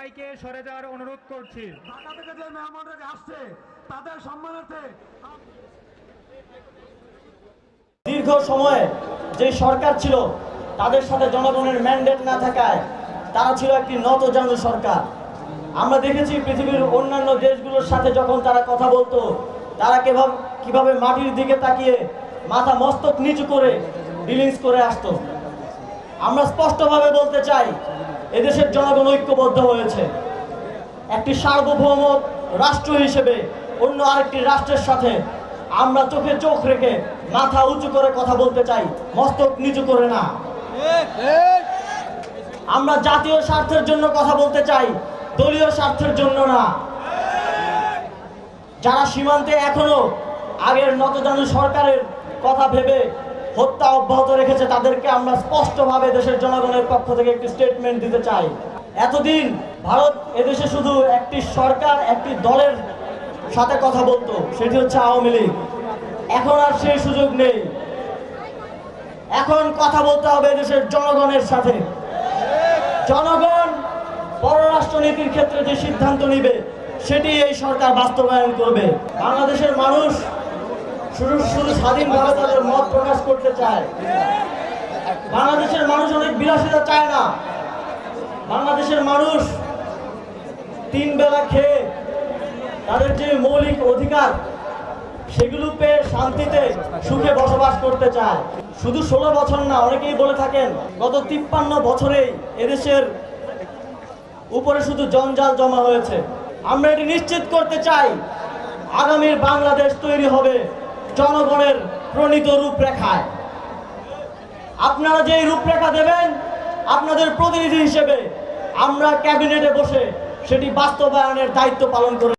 সবাইকে সরে যাওয়ার অনুরোধ করছি। ঢাকা থেকে যে মেহমানরা আসছে তাদের সম্মানার্থে দীর্ঘ সময়ে যে সরকার ছিল তাদের সাথে জনগণের ম্যান্ডেট না থাকায় তারা ছিল একটি নতজানু সরকার। আমরা দেখেছি পৃথিবীর অন্যান্য দেশগুলোর সাথে যখন তারা কথা বলতো, তারা কিভাবে মাটির দিকে তাকিয়ে মাথা মস্তক নিচু করে ডিলিংস করে আসতো। আমরা স্পষ্টভাবে বলতে চাই, এদেশের জনগণ ঐক্যবদ্ধ হয়েছে। একটি সার্বভৌম রাষ্ট্র হিসেবে অন্য আরেকটি রাষ্ট্রের সাথে আমরা চোখে চোখ রেখে মাথা উঁচু করে কথা বলতে চাই, মস্তক নিচু করে না। আমরা জাতীয় স্বার্থের জন্য কথা বলতে চাই, দলীয় স্বার্থের জন্য না। যারা সীমান্তে এখনো আগের নতজানু সরকারের কথা ভেবে হত্যা অব্যাহত রেখেছে, তাদেরকে আমরা স্পষ্টভাবে দেশের জনগণের পক্ষ থেকে একটি স্টেটমেন্ট দিতে চাই। এতদিন ভারত এদেশে শুধু একটি সরকার, একটি দলের সাথে কথা বলতো, সেটি হচ্ছে আওয়ামী লীগ। এখন আর সেই সুযোগ নেই। এখন কথা বলতে হবে দেশের জনগণের সাথে। জনগণ পররাষ্ট্রনীতির ক্ষেত্রে যে সিদ্ধান্ত নিবে সেটি এই সরকার বাস্তবায়ন করবে। বাংলাদেশের মানুষ শুধু স্বাধীনভাবে তাদের মত প্রকাশ করতে চায়। বাংলাদেশের মানুষ অনেক বিলাসিতা চায় না। বাংলাদেশের মানুষ 3 বেলা খেয়ে তাদের যে মৌলিক অধিকার সেগুলো পেয়ে শান্তিতে সুখে বসবাস করতে চায়। শুধু 16 বছর না, অনেকেই বলে থাকেন গত 53 বছরেই এদেশের উপরে শুধু জঞ্জাল জমা হয়েছে। আমরা এটি নিশ্চিত করতে চাই, আগামীর বাংলাদেশ তৈরি হবে জনগণের প্রণীত রূপরেখায়। আপনারা যে রূপরেখা দেবেন, আপনাদের প্রতিনিধি হিসেবে আমরা ক্যাবিনেটে বসে সেটি বাস্তবায়নের দায়িত্ব পালন করে